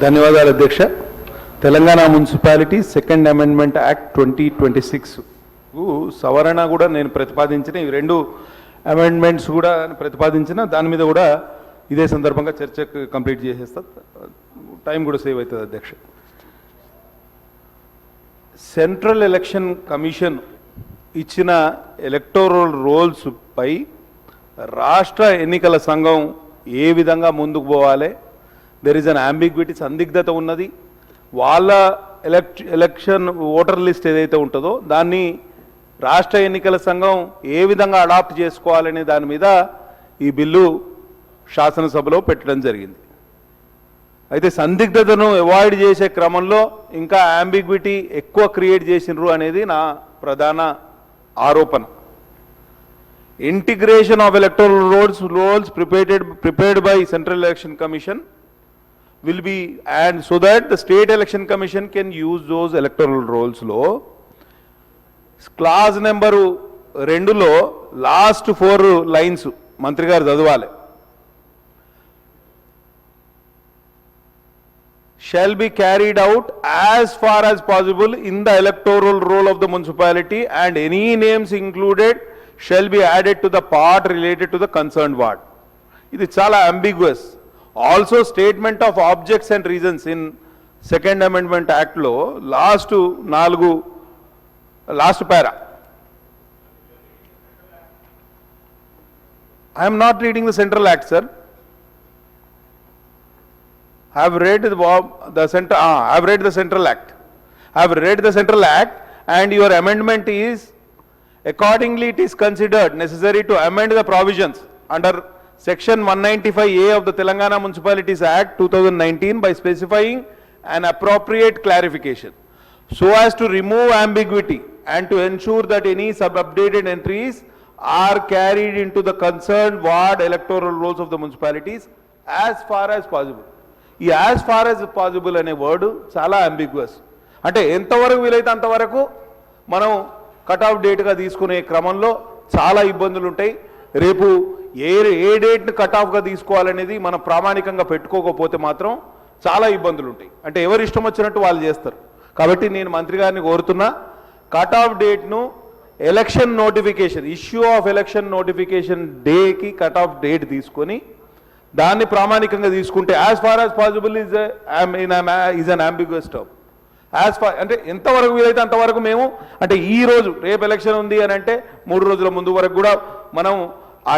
ధన్యవాదాలు అధ్యక్ష. Telangana municipality second amendment act 2026 సవరణ కూడా నేను ప్రతిపాదించిన ఈ రెండు అమెండ్మెంట్స్ కూడా ప్రతిపాదించిన దాని మీద కూడా ఇదే సందర్భంగా చర్చ కంప్లీట్ చేసేస్తా, టైం కూడా సేవ్ అవుతుంది అధ్యక్ష. సెంట్రల్ ఎలక్షన్ కమిషన్ ఇచ్చిన ఎలక్టోరల్ రోల్స్ పై రాష్ట్ర ఎన్నికల సంఘం ఏ విధంగా ముందుకు పోవాలి, దెర్ ఇస్ అన్ అంబిగ్విటీ, సందిగ్ధత ఉన్నది. వాళ్ళ ఎలక్షన్ ఓటర్ లిస్ట్ ఏదైతే ఉంటుందో దాన్ని రాష్ట్ర ఎన్నికల సంఘం ఏ విధంగా అడాప్ట్ చేసుకోవాలనే దాని మీద ఈ బిల్లు శాసనసభలో పెట్టడం జరిగింది. అయితే సందిగ్ధతను అవాయిడ్ చేసే క్రమంలో ఇంకా అంబిగ్విటీ ఎక్కువ క్రియేట్ చేసినారు అనేది నా ప్రధాన ఆరోపణ. Integration of electoral rolls prepared by Central Election Commission will be, and so that the State Election Commission can use those electoral rolls లో క్లాజ్ నెంబరు 2లో లాస్ట్ 4 లైన్స్ మంత్రి గారు చదవాలి. shall be carried out as far as possible in the electoral roll of the municipality and any names included shall be added to the part related to the concerned ward. ఇది చాలా ambiguous. Also statement of objects and reasons in second amendment act లో last para. I am not reading the central act, sir. I have read the central act. I have read the central act, and your amendment is, accordingly it is considered necessary to amend the provisions under section 195A of the Telangana Municipalities Act 2019 by specifying an appropriate clarification so as to remove ambiguity and to ensure that any sub-updated entries are carried into the concerned ward electoral rolls of the municipalities as far as possible. ఈ as far as possible అనే word చాలా అంబిగ్వస్. అంటే ఎంతవరకు వీలైతే అంతవరకు మనం cut off డేట్గా తీసుకునే క్రమంలో చాలా ఇబ్బందులు ఉంటాయి. రేపు ఏ డేట్ని కట్ ఆఫ్గా తీసుకోవాలనేది మనం ప్రామాణికంగా పెట్టుకోకపోతే మాత్రం చాలా ఇబ్బందులు ఉంటాయి. అంటే ఎవరు ఇష్టం వచ్చినట్టు వాళ్ళు చేస్తారు. కాబట్టి నేను మంత్రి గారిని కోరుతున్నా, కట్ ఆఫ్ డేట్ను election notification, issue of election notification డేకి కట్ ఆఫ్ డేట్ తీసుకొని దాన్ని ప్రామాణికంగా తీసుకుంటే as far as possible is unambiguous term. As far అంటే ఎంతవరకు వీలైతే అంతవరకు మేము, అంటే ఈ రోజు రేపు ఎలక్షన్ ఉంది అని అంటే 3 రోజుల ముందు వరకు కూడా మనం ఆ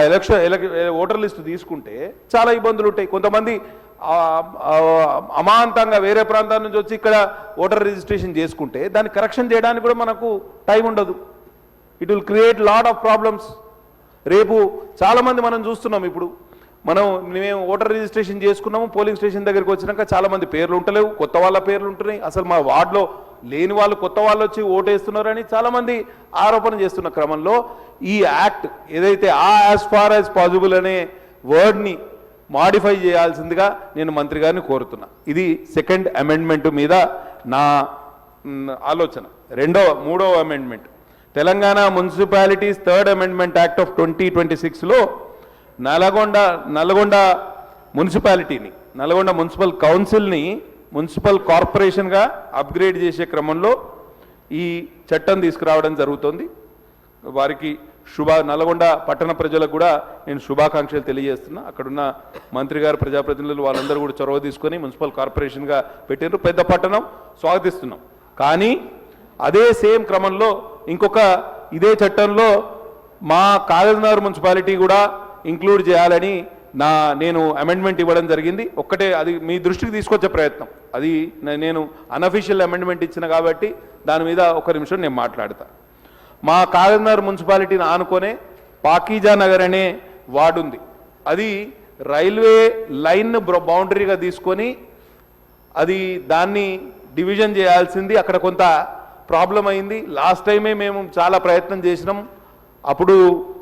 ఓటర్ లిస్ట్ తీసుకుంటే చాలా ఇబ్బందులు ఉంటాయి. కొంతమంది అమాంతంగా వేరే ప్రాంతాల నుంచి వచ్చి ఇక్కడ ఓటర్ రిజిస్ట్రేషన్ చేసుకుంటే దాన్ని కరెక్షన్ చేయడానికి కూడా మనకు టైం ఉండదు. It will create lot of problems. రేపు చాలామంది మనం చూస్తున్నాం, ఇప్పుడు మేము ఓటర్ రిజిస్ట్రేషన్ చేసుకున్నాము, పోలింగ్ స్టేషన్ దగ్గరికి వచ్చినాక చాలామంది పేర్లు ఉంటలేవు, కొత్త వాళ్ళ పేర్లు ఉంటున్నాయి, అసలు మా వార్డులో లేని వాళ్ళు కొత్త వాళ్ళు వచ్చి ఓటేస్తున్నారని చాలామంది ఆరోపణ చేస్తున్న క్రమంలో ఈ యాక్ట్ ఏదైతే యాజ్ ఫార్ యాజ్ పాసిబుల్ అనే వర్డ్ని మాడిఫై చేయాల్సిందిగా నేను మంత్రి గారిని కోరుతున్నా. ఇది సెకండ్ అమెండ్మెంట్ మీద నా ఆలోచన. మూడవ amendment, Telangana municipalities third amendment act of 2026లో నల్గొండ మున్సిపాలిటీని, నల్గొండ మున్సిపల్ కౌన్సిల్ని మున్సిపల్ కార్పొరేషన్గా అప్గ్రేడ్ చేసే క్రమంలో ఈ చట్టం తీసుకురావడం జరుగుతుంది. వారికి నల్గొండ పట్టణ ప్రజలకు కూడా నేను శుభాకాంక్షలు తెలియజేస్తున్నా. అక్కడున్న మంత్రి గారు, ప్రజాప్రతినిధులు వాళ్ళందరూ కూడా చొరవ తీసుకొని మున్సిపల్ కార్పొరేషన్గా పెట్టినారు. పెద్ద పట్టణం, స్వాగతిస్తున్నాం. కానీ అదే సేమ్ క్రమంలో ఇంకొక ఇదే చట్టంలో మా కాగజ్నగర్ మున్సిపాలిటీ కూడా ఇంక్లూడ్ చేయాలని నేను అమెండ్మెంట్ ఇవ్వడం జరిగింది. ఒక్కటే అది మీ దృష్టికి తీసుకొచ్చే ప్రయత్నం, అది నేను అన్అఫీషియల్ అమెండ్మెంట్ ఇచ్చిన కాబట్టి దాని మీద ఒక నిమిషం నేను మాట్లాడతా. మా కాగజ్నగర్ మున్సిపాలిటీని ఆనుకొనే పాకీజా నగర్ అనే వార్డు ఉంది. అది రైల్వే లైన్ బౌండరీగా తీసుకొని దాన్ని డివిజన్ చేయాల్సింది. అక్కడ కొంత ప్రాబ్లం అయింది. లాస్ట్ టైమే మేము చాలా ప్రయత్నం చేసినాం, అప్పుడు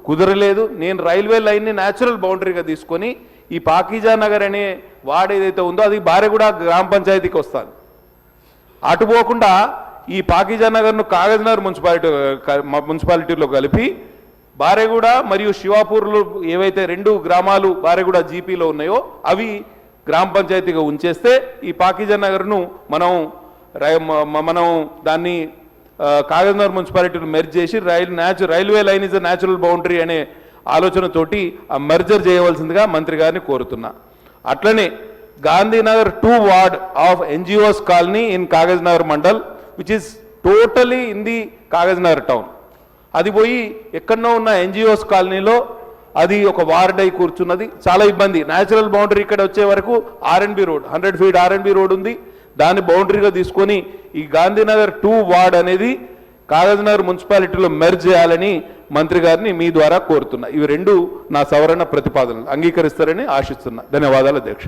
కుదరలేదు. నేను రైల్వే లైన్ని న్యాచురల్ బౌండరీగా తీసుకొని ఈ పాకీజా నగర్ అనే వార్డు ఏదైతే ఉందో అది బారెగూడ గ్రామ పంచాయతీకి వస్తుంది. అటు పోకుండా ఈ పాకీజా నగర్ను కాగజ్నగర్ మున్సిపాలిటీలో కలిపి బారెగూడ మరియు శివాపూర్లు ఏవైతే 2 గ్రామాలు బారెగూడ జీపీలో ఉన్నాయో అవి గ్రామ పంచాయతీగా ఉంచేస్తే ఈ పాకిజా నగర్ను మనం దాన్ని కాగజ్నగర్ మున్సిపాలిటీని మెర్జ్ చేసి railway line is a natural boundary అనే ఆలోచనతోటి ఆ మెర్జర్ చేయవలసిందిగా మంత్రి గారిని కోరుతున్నా. అట్లనే Gandhinagar 2 ward of NGOs colony in Kagaznagar mandal which is totally in the Kagaznagar town. అది పోయి ఎక్కడనో ఉన్న ఎన్జిఓస్ కాలనీలో అది ఒక వార్డ్ అయి కూర్చున్నది. చాలా ఇబ్బంది. న్యాచురల్ బౌండరీ ఇక్కడ వచ్చే వరకు RNB road 100 feet RNB road ఉంది. దాన్ని బౌండరీగా తీసుకొని ఈ గాంధీనగర్ 2 వార్డ్ అనేది కాగజ్నగర్ మున్సిపాలిటీలో మెర్జ్ చేయాలని మంత్రి గారిని మీ ద్వారా కోరుతున్నా. ఇవి రెండు నా సవరణ ప్రతిపాదనలు అంగీకరిస్తారని ఆశిస్తున్నా. ధన్యవాదాలు అధ్యక్ష.